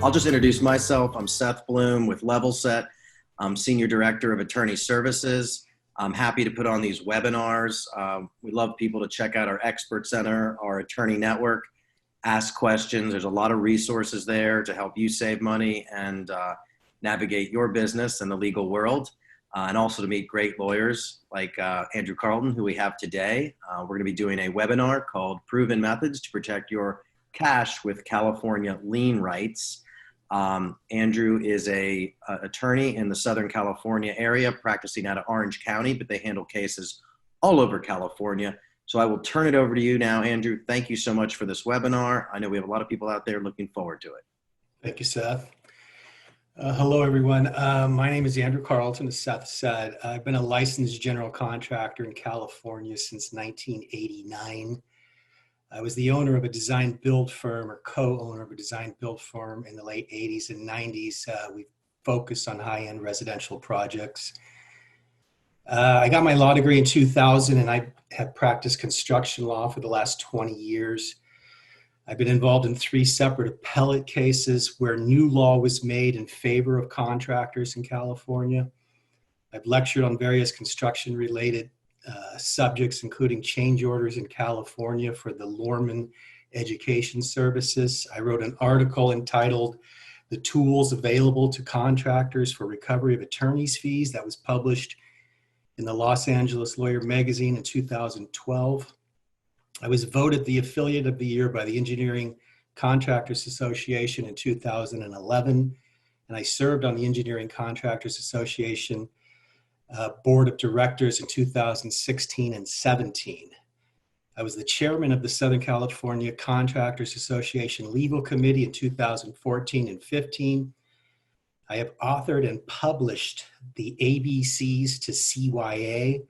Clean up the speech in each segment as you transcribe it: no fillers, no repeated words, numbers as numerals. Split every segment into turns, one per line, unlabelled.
I'll just introduce myself. I'm Seth Bloom with Levelset. I'm Senior Director of Attorney Services. I'm happy to put on these webinars. We love people to check out our Expert Center, our attorney network, ask questions. There's a lot of resources there to help you save money and navigate your business in the legal world, and also to meet great lawyers like Andrew Carlton, who we have today. We're going to be doing a webinar called Proven Methods to Protect Your Cash with California Lien Rights. Andrew is an attorney in the Southern California area, practicing out of Orange County, but they handle cases all over California. So I will turn it over to you now, Andrew. Thank you so much for this webinar. I know we have a lot of people out there looking forward to it.
Thank you, Seth. Hello, everyone. My name is Andrew Carlton, as Seth said. I've been a licensed general contractor in California since 1989. I was the owner of a design build firm, or co-owner of a design build firm in the late 80s and 90s. We focused on high-end residential projects. I got my law degree in 2000, and I have practiced construction law for the last 20 years. I've been involved in 3 separate appellate cases where new law was made in favor of contractors in California. I've lectured on various construction-related subjects, including change orders in California for the Lorman Education Services. I wrote an article entitled "The Tools Available to Contractors for Recovery of Attorney's Fees" that was published in the Los Angeles Lawyer magazine in 2012. I was voted the Affiliate of the Year by the Engineering Contractors Association in 2011, and I served on the Engineering Contractors Association Board of Directors in 2016 and 17. I was the chairman of the Southern California Contractors Association Legal Committee in 2014 and 15. I have authored and published the ABCs to CYA,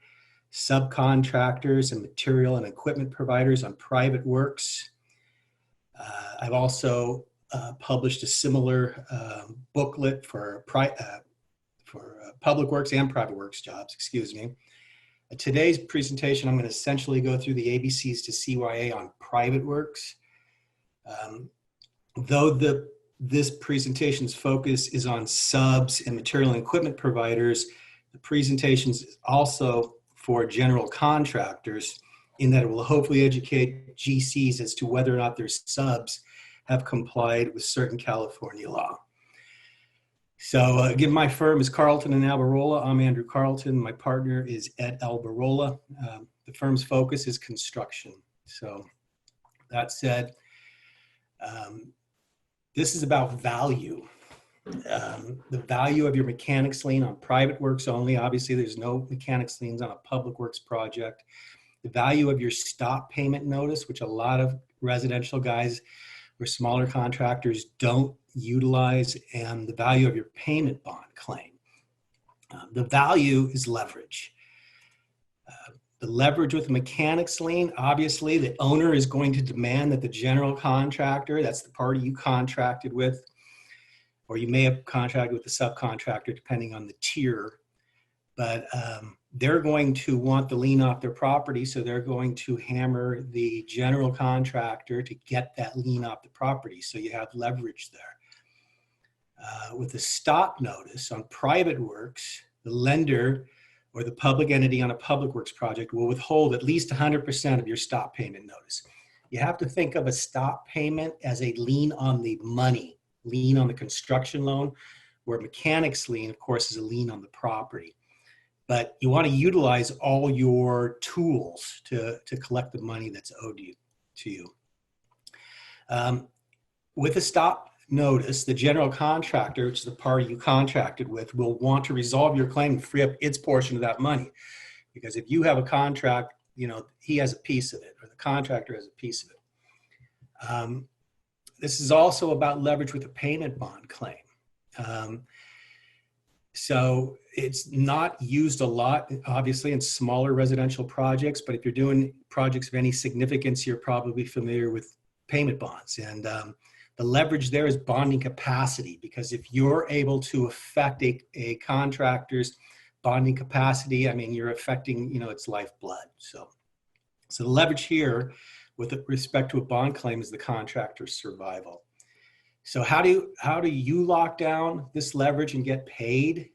subcontractors and material and equipment providers on private works. I've also published a similar booklet for public works and private works jobs, excuse me. In today's presentation, I'm going to essentially go through the ABCs to CYA on private works. Though this presentation's focus is on subs and material and equipment providers, the presentation is also for general contractors, in that it will hopefully educate GCs as to whether or not their subs have complied with certain California law. So again, my firm is Carlton and Alberola. I'm Andrew Carlton. My partner is Ed Alberola. The firm's focus is construction. So that said, this is about value. The value of your mechanics lien on private works only. Obviously, there's no mechanics liens on a public works project. The value of your stop payment notice, which a lot of residential guys or smaller contractors don't utilize, and the value of your payment bond claim. The value is leverage. The leverage with a mechanics lien, obviously the owner is going to demand that the general contractor, that's the party you contracted with, or you may have contracted with the subcontractor depending on the tier, but they're going to want the lien off their property, so they're going to hammer the general contractor to get that lien off the property, so you have leverage there. With a stop notice on private works, the lender or the public entity on a public works project will withhold at least 100% of your stop payment notice. You have to think of a stop payment as a lien on the money, lien on the construction loan, where mechanics lien, of course, is a lien on the property. But you want to utilize all your tools to collect the money that's owed to you. With a stop notice, the general contractor, which is the party you contracted with, will want to resolve your claim and free up its portion of that money. Because if you have a contract, you know, he has a piece of it, or the contractor has a piece of it. This is also about leverage with a payment bond claim. So it's not used a lot, obviously, in smaller residential projects, but if you're doing projects of any significance, you're probably familiar with payment bonds. And the leverage there is bonding capacity, because if you're able to affect a contractor's bonding capacity, I mean, you're affecting, you know, its lifeblood. So the leverage here with respect to a bond claim is the contractor's survival. So how do you lock down this leverage and get paid?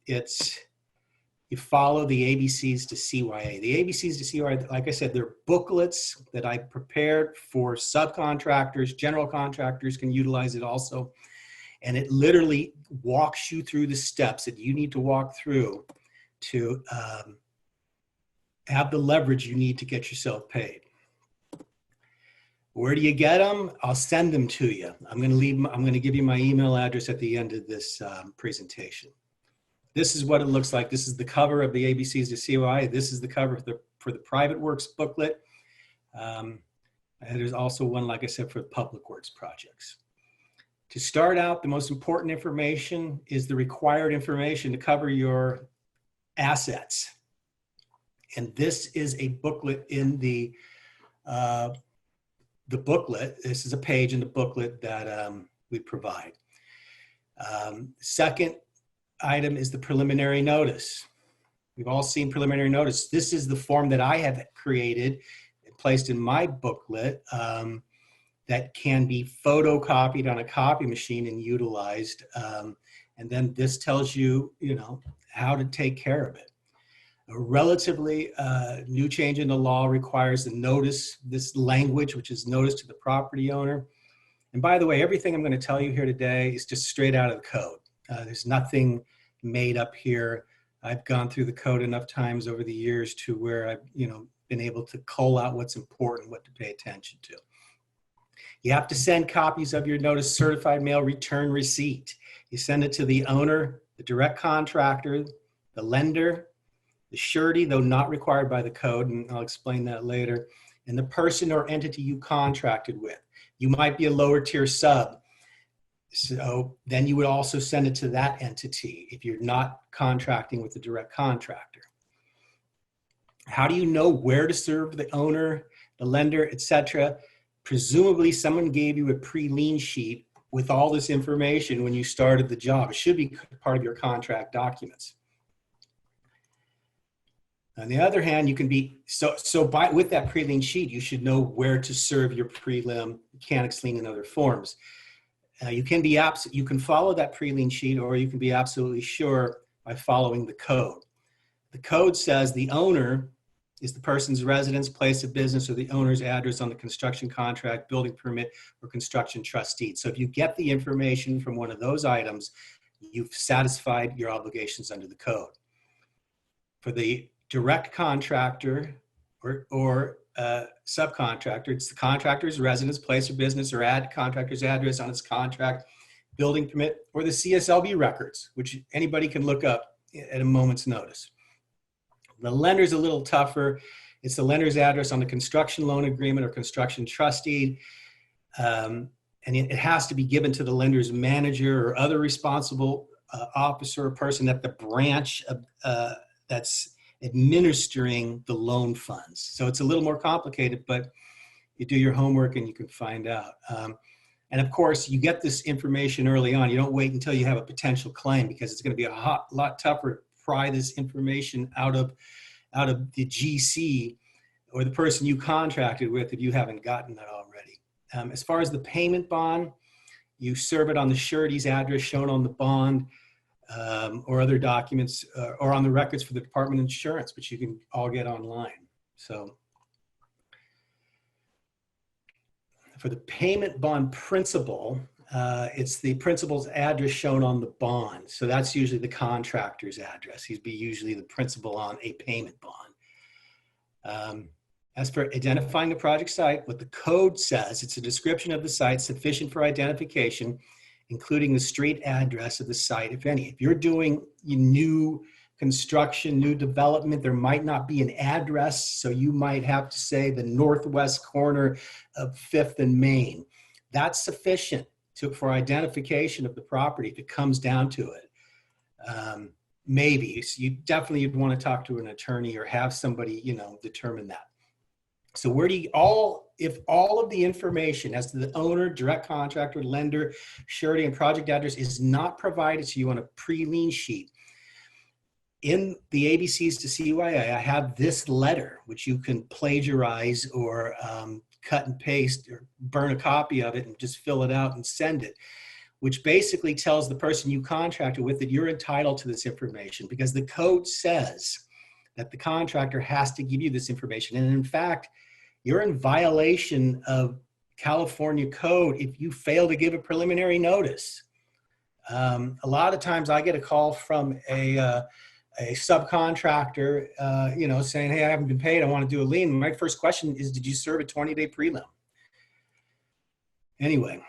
It's you follow the ABCs to CYA. The ABCs to CYA, like I said, they're booklets that I prepared for subcontractors. General contractors can utilize it also. And it literally walks you through the steps that you need to walk through to have the leverage you need to get yourself paid. Where do you get them? I'll send them to you. I'm going to give you my email address at the end of this presentation. This is what it looks like. This is the cover of the ABCs to COI. This is the cover for the private works booklet. And there's also one, like I said, for public works projects. To start out, the most important information is the required information to cover your assets. And this is a booklet in the booklet. This is a page in the booklet that we provide. Second item is the preliminary notice. We've all seen preliminary notice. This is the form that I have created and placed in my booklet that can be photocopied on a copy machine and utilized. And then this tells you, how to take care of it. A relatively new change in the law requires the notice, this language, which is notice to the property owner. And by the way, everything I'm going to tell you here today is just straight out of the code. There's nothing made up here. I've gone through the code enough times over the years to where I've, been able to cull out what's important, what to pay attention to. You have to send copies of your notice certified mail return receipt. You send it to the owner, the direct contractor, the lender, the surety, though not required by the code, and I'll explain that later, and the person or entity you contracted with. You might be a lower tier sub, so then you would also send it to that entity if you're not contracting with the direct contractor. How do you know where to serve the owner, the lender, etc.? Presumably someone gave you a pre-lien sheet with all this information when you started the job. It should be part of your contract documents. On the other hand, you can be, with that pre-lien sheet, you should know where to serve your prelim, mechanics lien, and other forms. You can follow that pre-lien sheet, or you can be absolutely sure by following the code. The code says the owner is the person's residence, place of business, or the owner's address on the construction contract, building permit, or construction trust deed. So if you get the information from one of those items, you've satisfied your obligations under the code. For the direct contractor or subcontractor, it's the contractor's residence, place of business, or contractor's address on its contract, building permit, or the CSLB records, which anybody can look up at a moment's notice. The lender's a little tougher. It's the lender's address on the construction loan agreement or construction trust deed. And it has to be given to the lender's manager or other responsible officer or person at the branch that's administering the loan funds. So it's a little more complicated, but you do your homework and you can find out. And of course, you get this information early on. You don't wait until you have a potential claim, because it's going to be a lot tougher to pry this information out of the GC or the person you contracted with if you haven't gotten that already. As far as the payment bond, you serve it on the surety's address shown on the bond, or other documents, or on the records for the Department of Insurance, which you can all get online. So for the payment bond principal, it's the principal's address shown on the bond. So that's usually the contractor's address. He'd be usually the principal on a payment bond. As for identifying the project site, what the code says, it's a description of the site sufficient for identification, including the street address of the site, if any. If you're doing new construction, new development, there might not be an address, so you might have to say the northwest corner of 5th and Main. That's sufficient for identification of the property if it comes down to it. Maybe. So you definitely would want to talk to an attorney or have somebody, determine that. So if all of the information as to the owner, direct contractor, lender, surety, and project address is not provided to you on a pre-lien sheet, in the ABCs to CYA, I have this letter, which you can plagiarize or cut and paste or burn a copy of it and just fill it out and send it, which basically tells the person you contracted with that you're entitled to this information because the code says that the contractor has to give you this information. And in fact, you're in violation of California code if you fail to give a preliminary notice. A lot of times I get a call from a subcontractor, saying, hey, I haven't been paid. I want to do a lien. My first question is, did you serve a 20-day prelim? Anyway,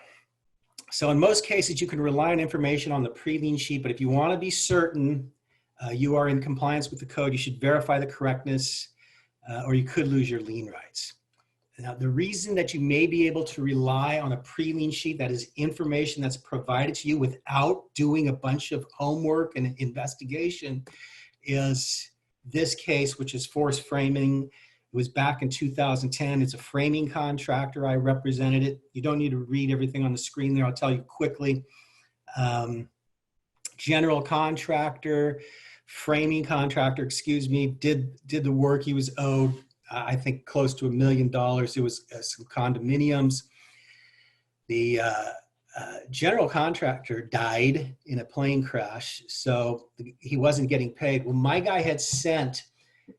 so in most cases, you can rely on information on the Prelien sheet, but if you want to be certain you are in compliance with the code, you should verify the correctness or you could lose your lien rights. Now, the reason that you may be able to rely on a Prelien sheet, that is information that's provided to you without doing a bunch of homework and investigation, is this case, which is force framing. It was back in 2010. It's a framing contractor. I represented it. You don't need to read everything on the screen there. I'll tell you quickly. General contractor, framing contractor, excuse me, did the work he was owed. I think close to $1 million. It was some condominiums. The general contractor died in a plane crash, so he wasn't getting paid. Well, my guy had sent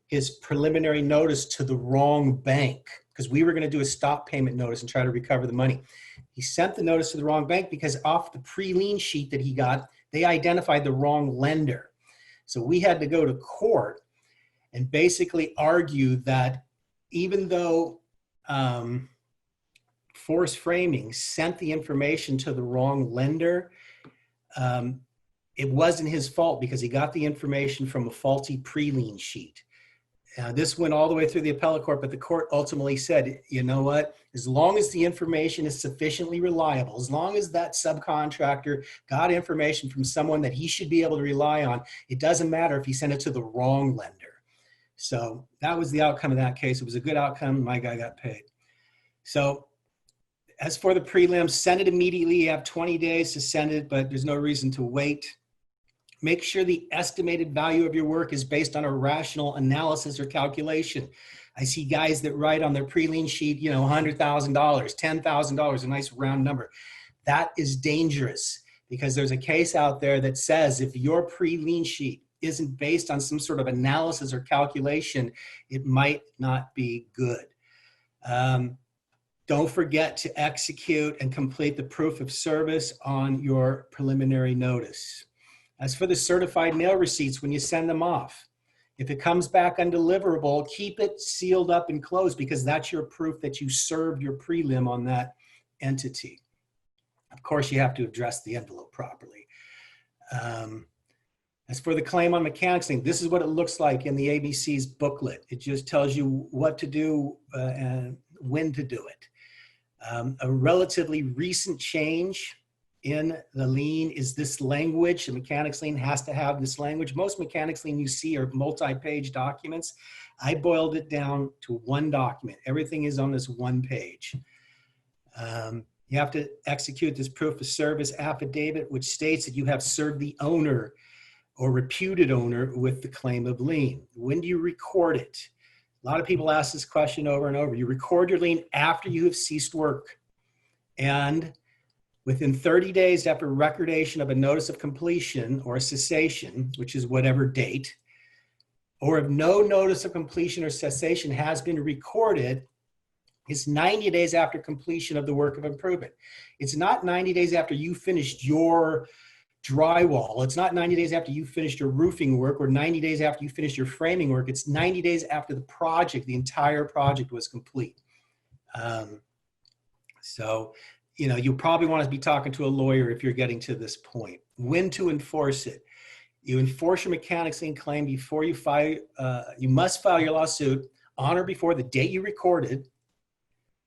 his preliminary notice to the wrong bank because we were going to do a stop payment notice and try to recover the money. He sent the notice to the wrong bank because off the Prelien sheet that he got, they identified the wrong lender. So we had to go to court and basically argue that even though force framing sent the information to the wrong lender, it wasn't his fault because he got the information from a faulty Prelien sheet. This went all the way through the appellate court, but the court ultimately said, you know what, as long as the information is sufficiently reliable, as long as that subcontractor got information from someone that he should be able to rely on, it doesn't matter if he sent it to the wrong lender. So that was the outcome of that case. It was a good outcome. My guy got paid. So as for the prelims, send it immediately. You have 20 days to send it, but there's no reason to wait. Make sure the estimated value of your work is based on a rational analysis or calculation. I see guys that write on their Prelien sheet, $100,000, $10,000, a nice round number. That is dangerous because there's a case out there that says if your Prelien sheet isn't based on some sort of analysis or calculation, it might not be good. Don't forget to execute and complete the proof of service on your preliminary notice. As for the certified mail receipts, when you send them off, if it comes back undeliverable, keep it sealed up and closed because that's your proof that you served your prelim on that entity. Of course, you have to address the envelope properly. As for the claim on Mechanics Lien, this is what it looks like in the ABC's booklet. It just tells you what to do and when to do it. A relatively recent change in the lien is this language. The Mechanics Lien has to have this language. Most Mechanics Lien you see are multi-page documents. I boiled it down to one document. Everything is on this one page. You have to execute this proof of service affidavit, which states that you have served the owner or reputed owner with the claim of lien. When do you record it? A lot of people ask this question over and over. You record your lien after you have ceased work and within 30 days after recordation of a notice of completion or a cessation, which is whatever date, or if no notice of completion or cessation has been recorded, it's 90 days after completion of the work of improvement. It's not 90 days after you finished your drywall. It's not 90 days after you finished your roofing work or 90 days after you finished your framing work. It's 90 days after the project, the entire project was complete. You probably want to be talking to a lawyer if you're getting to this point. When to enforce it. You enforce your Mechanics Lien claim before you file. You must file your lawsuit on or before the date you recorded,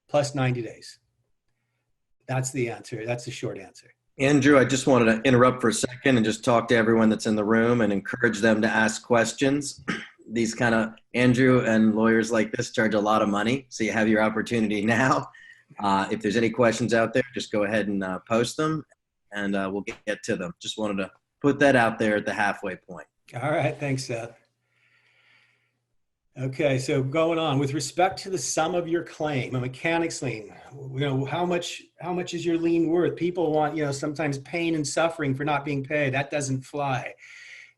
plus 90 days. That's the answer. That's the short answer.
Andrew, I just wanted to interrupt for a second and just talk to everyone that's in the room and encourage them to ask questions. These kind of Andrew and lawyers like this charge a lot of money, so you have your opportunity now. If there's any questions out there, just go ahead and post them and we'll get to them. Just wanted to put that out there at the halfway point.
All right. Thanks, Seth. Okay, so going on with respect to the sum of your claim, a mechanics lien, how much is your lien worth? People want, sometimes pain and suffering for not being paid. That doesn't fly.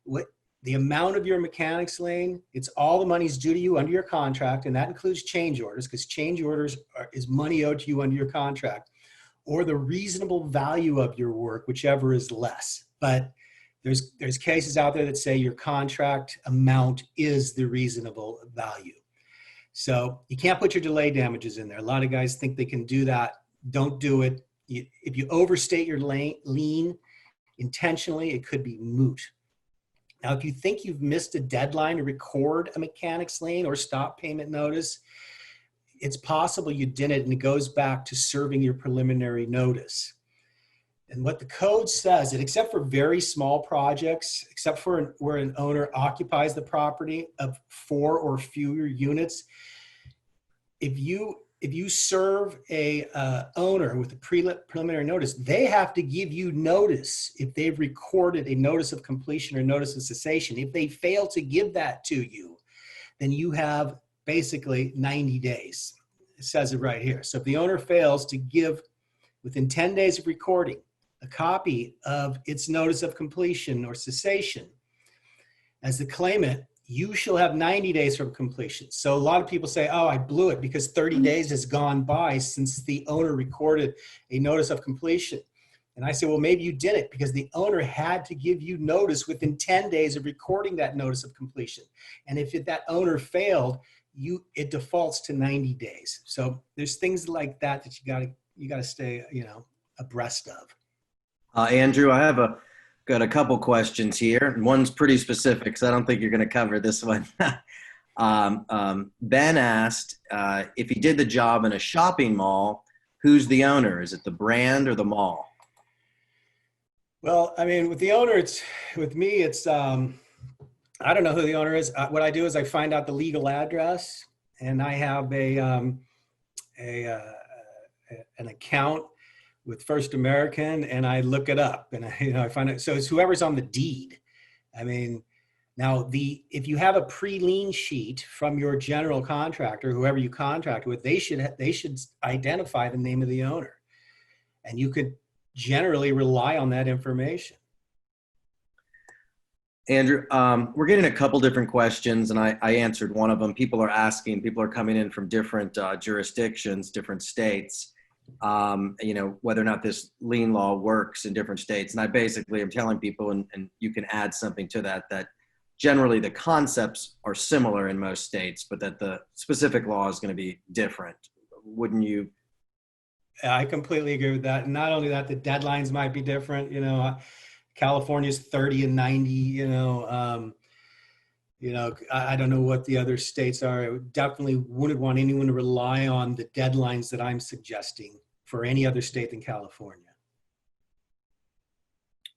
What the amount of your mechanics lien, it's all the money's due to you under your contract, and that includes change orders, because change orders is money owed to you under your contract, or the reasonable value of your work, whichever is less. But there's cases out there that say your contract amount is the reasonable value. So you can't put your delay damages in there. A lot of guys think they can do that. Don't do it. If you overstate your lien intentionally, it could be moot. Now, if you think you've missed a deadline to record a mechanics lien or stop payment notice, it's possible you didn't, and it goes back to serving your preliminary notice. And what the code says, except for very small projects, except for where an owner occupies the property of 4 or fewer units, if you serve a owner with a preliminary notice, they have to give you notice if they've recorded a notice of completion or notice of cessation. If they fail to give that to you, then you have basically 90 days. It says it right here. So if the owner fails to give within 10 days of recording a copy of its notice of completion or cessation, as the claimant, you shall have 90 days from completion. So a lot of people say, oh, I blew it because 30 days has gone by since the owner recorded a notice of completion. And I say, well, maybe you did it because the owner had to give you notice within 10 days of recording that notice of completion. And if that owner failed, it defaults to 90 days. So there's things like that you gotta stay, abreast of.
Andrew, got a couple questions here. One's pretty specific, so I don't think you're going to cover this one. Ben asked if he did the job in a shopping mall, who's the owner? Is it the brand or the mall?
Well, I mean, with the owner, with me, I don't know who the owner is. What I do is I find out the legal address, and I have an account with First American, and I look it up, and I find it. So it's whoever's on the deed. I mean, now if you have a pre-lien sheet from your general contractor, whoever you contract with, they should identify the name of the owner, and you could generally rely on that information.
Andrew, we're getting a couple different questions, and I answered one of them. People are coming in from different jurisdictions, different states. Whether or not this lien law works in different states. And I basically am telling people, and you can add something to that generally the concepts are similar in most states, but that the specific law is going to be different. Wouldn't you?
I completely agree with that. And not only that, the deadlines might be different. California's 30 and 90, I don't know what the other states are. I definitely wouldn't want anyone to rely on the deadlines that I'm suggesting for any other state than California.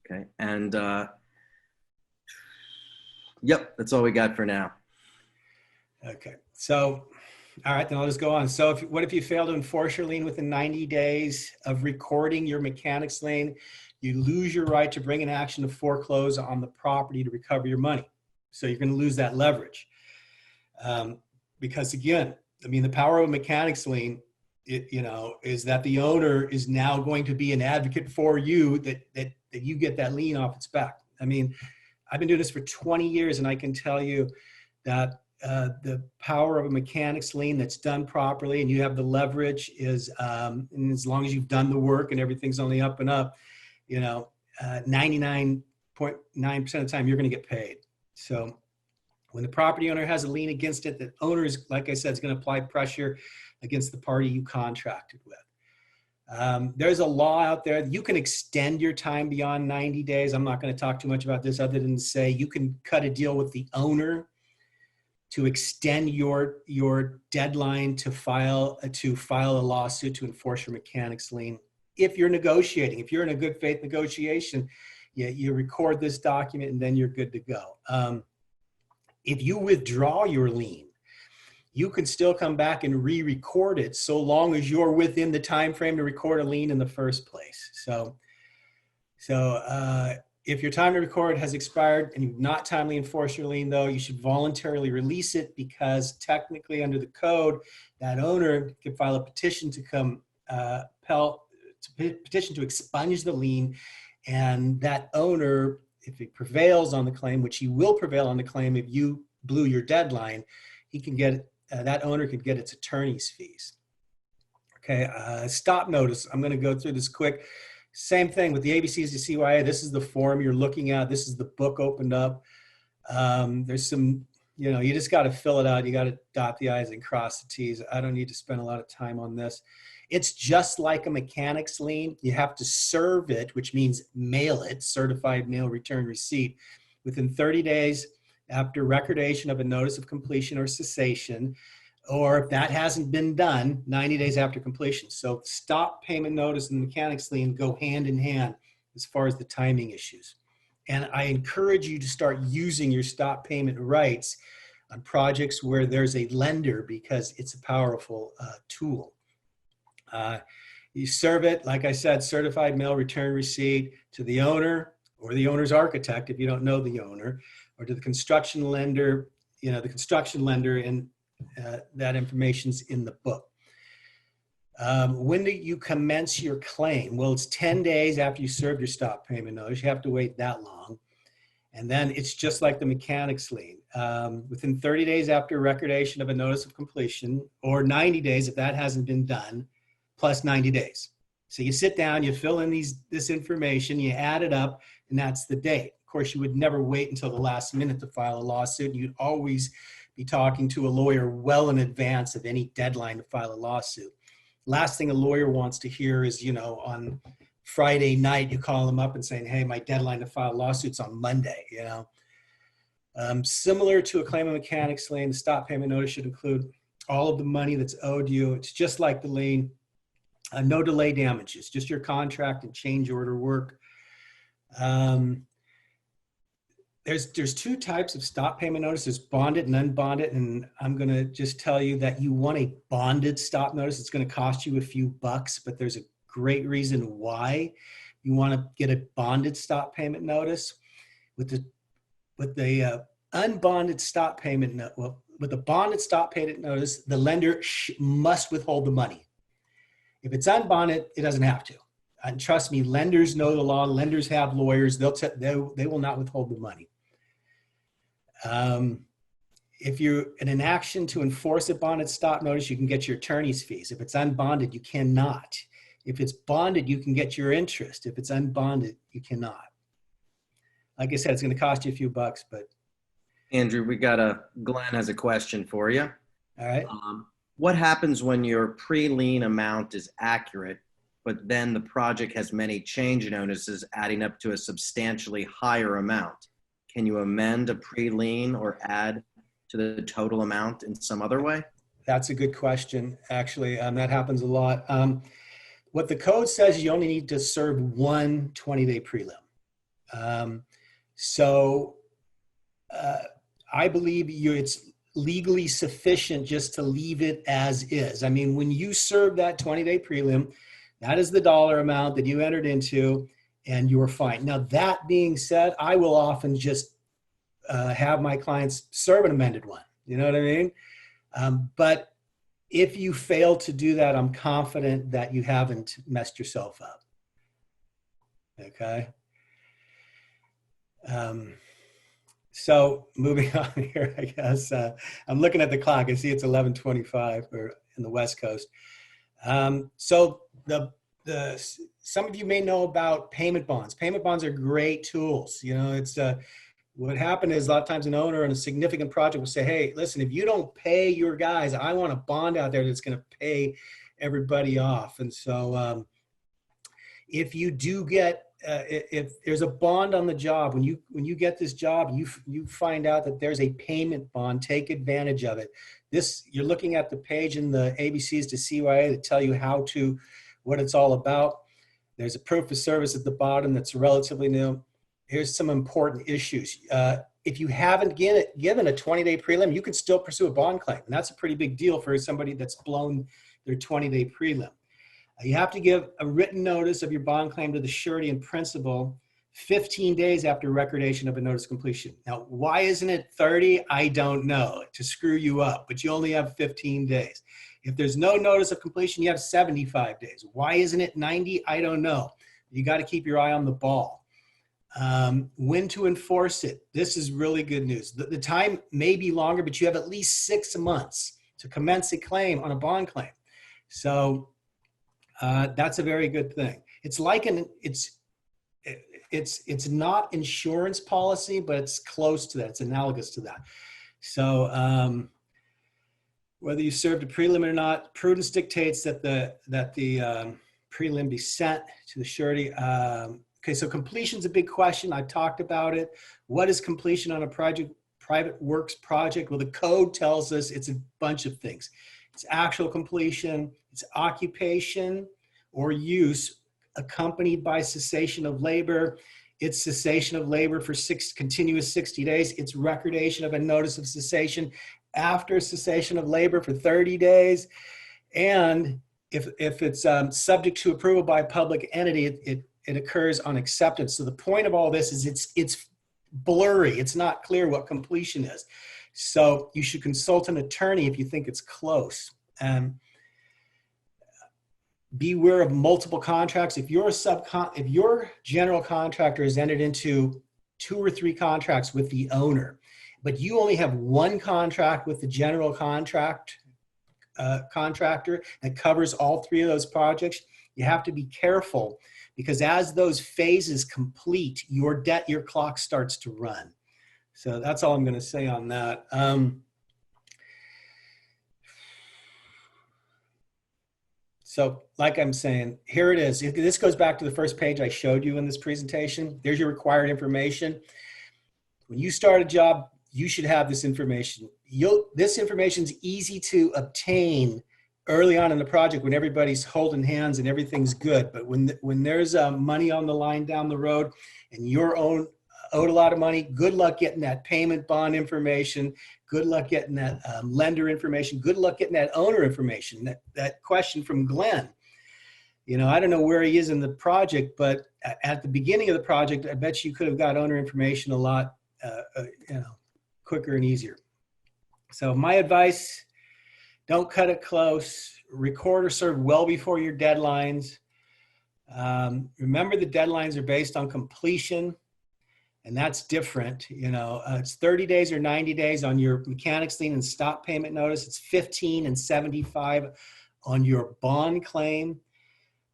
Okay. And yep, that's all we got for now.
Okay. So, all right, then I'll just go on. So what if you fail to enforce your lien within 90 days of recording your mechanics lien? You lose your right to bring an action to foreclose on the property to recover your money. So you're going to lose that leverage. Because again, I mean, the power of a mechanics lien, is that the owner is now going to be an advocate for you that you get that lien off its back. I mean, I've been doing this for 20 years, and I can tell you that the power of a mechanics lien that's done properly and you have the leverage is, and as long as you've done the work and everything's on the up and up, 99.9% of the time you're going to get paid. So when the property owner has a lien against it, the owner is, like I said, is going to apply pressure against the party you contracted with. There's a law out there. You can extend your time beyond 90 days. I'm not going to talk too much about this other than to say you can cut a deal with the owner to extend your deadline to file a lawsuit to enforce your mechanics lien. If you're negotiating, if you're in a good faith negotiation, you record this document and then you're good to go. If you withdraw your lien, you can still come back and re-record it so long as you're within the time frame to record a lien in the first place. So If your time to record has expired and you've not timely enforced your lien, though, you should voluntarily release it, because technically under the code, that owner can file a petition to petition to expunge the lien, and that owner, if he prevails on the claim, which he will prevail on the claim if you blew your deadline, he can get that owner could get its attorney's fees. Okay, stop notice. I'm going to go through this quick. Same thing with the ABCs to CYA. This is the form you're looking at. This is the book opened up. There's some, you just got to fill it out. You got to dot the I's and cross the T's. I don't need to spend a lot of time on this. It's just like a mechanics lien. You have to serve it, which means mail it, certified mail return receipt, within 30 days after recordation of a notice of completion or cessation, or if that hasn't been done, 90 days after completion. So stop payment notice and mechanics lien go hand in hand as far as the timing issues. And I encourage you to start using your stop payment rights on projects where there's a lender, because it's a powerful tool. You serve it, like I said, certified mail return receipt to the owner or the owner's architect if you don't know the owner, or to the construction lender, the construction lender, and that information's in the book. When do you commence your claim? Well, it's 10 days after you serve your stop payment notice. You have to wait that long. And then it's just like the mechanics lien. Within 30 days after recordation of a notice of completion, or 90 days if that hasn't been done, plus 90 days. So you sit down, you fill in this information, you add it up, and that's the date. Of course, you would never wait until the last minute to file a lawsuit. You'd always be talking to a lawyer well in advance of any deadline to file a lawsuit. Last thing a lawyer wants to hear is, on Friday night, you call them up and saying, hey, my deadline to file lawsuits on Monday, Similar to a claim of mechanics lien, the stop payment notice should include all of the money that's owed you. It's just like the lien. No delay damages, just your contract and change order work. There's two types of stop payment notice. There's bonded and unbonded, and I'm going to just tell you that you want a bonded stop notice. It's going to cost you a few bucks, but there's a great reason why you want to get a bonded stop payment notice. With the unbonded stop payment with the bonded stop payment notice, the lender must withhold the money. If it's unbonded, it doesn't have to. And trust me, lenders know the law. Lenders have lawyers. They will not withhold the money. If you're in an action to enforce a bonded stop notice, you can get your attorney's fees. If it's unbonded, you cannot. If it's bonded, you can get your interest. If it's unbonded, you cannot. Like I said, it's going to cost you a few bucks, but.
Andrew, Glenn has a question for you.
All right.
What happens when your pre-lien amount is accurate, but then the project has many change notices adding up to a substantially higher amount? Can you amend a pre-lien or add to the total amount in some other way?
That's a good question, actually. That happens a lot. What the code says, you only need to serve one 20-day prelim. I believe it's legally sufficient just to leave it as is. I mean, when you serve that 20-day prelim, that is the dollar amount that you entered into, and you're fine. Now, that being said, I will often just have my clients serve an amended one. You know what I mean? But if you fail to do that, I'm confident that you haven't messed yourself up. Okay? So moving on here, I guess, I'm looking at the clock. I see it's 11:25 or in the West Coast. So some of you may know about payment bonds. Payment bonds are great tools. It's what happened is a lot of times an owner in a significant project will say, hey, listen, if you don't pay your guys, I want a bond out there that's going to pay everybody off. And so if you do get if there's a bond on the job, when you get this job, you find out that there's a payment bond, take advantage of it. You're looking at the page in the ABCs to CYA to tell you what it's all about. There's a proof of service at the bottom that's relatively new. Here's some important issues. If you haven't given a 20-day prelim, you can still pursue a bond claim. And that's a pretty big deal for somebody that's blown their 20-day prelim. You have to give a written notice of your bond claim to the surety and principal 15 days after recordation of a notice of completion. Now, why isn't it 30? I don't know, to screw you up, but you only have 15 days. If there's no notice of completion, you have 75 days. Why isn't it 90? I don't know. You got to keep your eye on the ball. When to enforce it. This is really good news. The time may be longer, but you have at least 6 months to commence a claim on a bond claim. So that's a very good thing. It's like it's not insurance policy, but it's close to that. It's analogous to that. So whether you served a prelim or not, prudence dictates that the prelim be sent to the surety. Okay, so completion is a big question. I've talked about it. What is completion on a private works project? Well, the code tells us it's a bunch of things. It's actual completion, it's occupation or use accompanied by cessation of labor. It's cessation of labor for continuous 60 days. It's recordation of a notice of cessation after cessation of labor for 30 days. And if it's subject to approval by a public entity, it occurs on acceptance. So the point of all this is it's blurry. It's not clear what completion is. So you should consult an attorney if you think it's close. Beware of multiple contracts. If your general contractor has entered into 2 or 3 contracts with the owner, but you only have 1 contract with the general contractor that covers all 3 of those projects, you have to be careful, because as those phases complete, your clock starts to run. So that's all I'm going to say on that. So like I'm saying, here it is. This goes back to the first page I showed you in this presentation. There's your required information. When you start a job, you should have this information. This information is easy to obtain early on in the project when everybody's holding hands and everything's good. But when there's money on the line down the road and you're owed a lot of money, good luck getting that payment bond information. Good luck getting that lender information. Good luck getting that owner information. That question from Glenn. You know, I don't know where he is in the project, but at the beginning of the project, I bet you could have got owner information a lot quicker and easier. So my advice, don't cut it close. Record or serve well before your deadlines. Remember, the deadlines are based on completion. And that's different. You know, it's 30 days or 90 days on your mechanics lien and stop payment notice. It's 15 and 75 on your bond claim.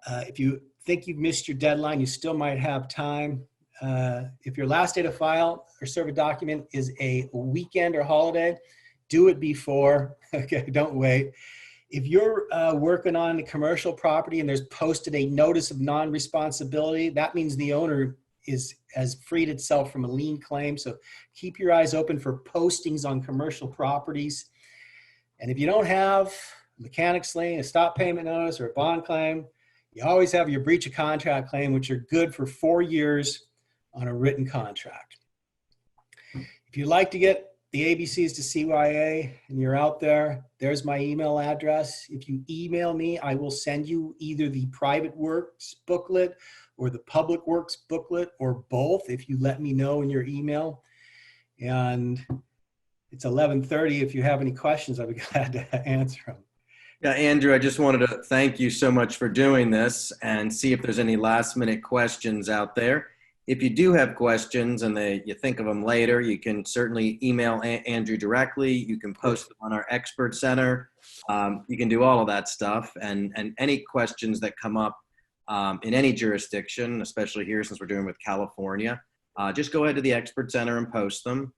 If you think you've missed your deadline, you still might have time. If your last day to file or serve a document is a weekend or holiday, do it before. Okay, don't wait. If you're working on a commercial property and there's posted a notice of non-responsibility, that means the owner has freed itself from a lien claim. So keep your eyes open for postings on commercial properties. And if you don't have a mechanics lien, a stop payment notice, or a bond claim, you always have your breach of contract claim, which are good for 4 years on a written contract. If you'd like to get the ABCs to CYA and you're out there, there's my email address. If you email me, I will send you either the private works booklet or the public works booklet, or both, if you let me know in your email. And it's 11:30. If you have any questions, I'd be glad to answer them.
Yeah, Andrew, I just wanted to thank you so much for doing this and see if there's any last minute questions out there. If you do have questions and you think of them later, you can certainly email Andrew directly. You can post them on our Expert Center. You can do all of that stuff. And any questions that come up in any jurisdiction, especially here since we're doing with California, just go ahead to the Expert Center and post them.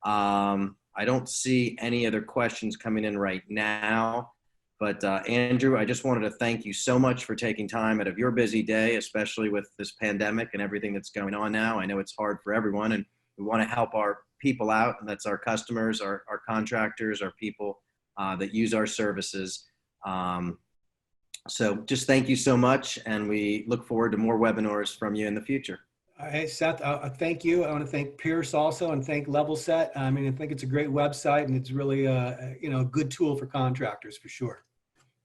I don't see any other questions coming in right now. But Andrew, I just wanted to thank you so much for taking time out of your busy day, especially with this pandemic and everything that's going on now. I know it's hard for everyone, and we want to help our people out, and that's our customers, our contractors, our people that use our services. So just thank you so much, and we look forward to more webinars from you in the future.
Hey, Seth, thank you. I want to thank Pierce also, and thank Levelset. I mean, I think it's a great website, and it's really a good tool for contractors for sure.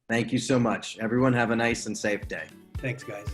Thank you so much. Everyone have a nice and safe day.
Thanks, guys.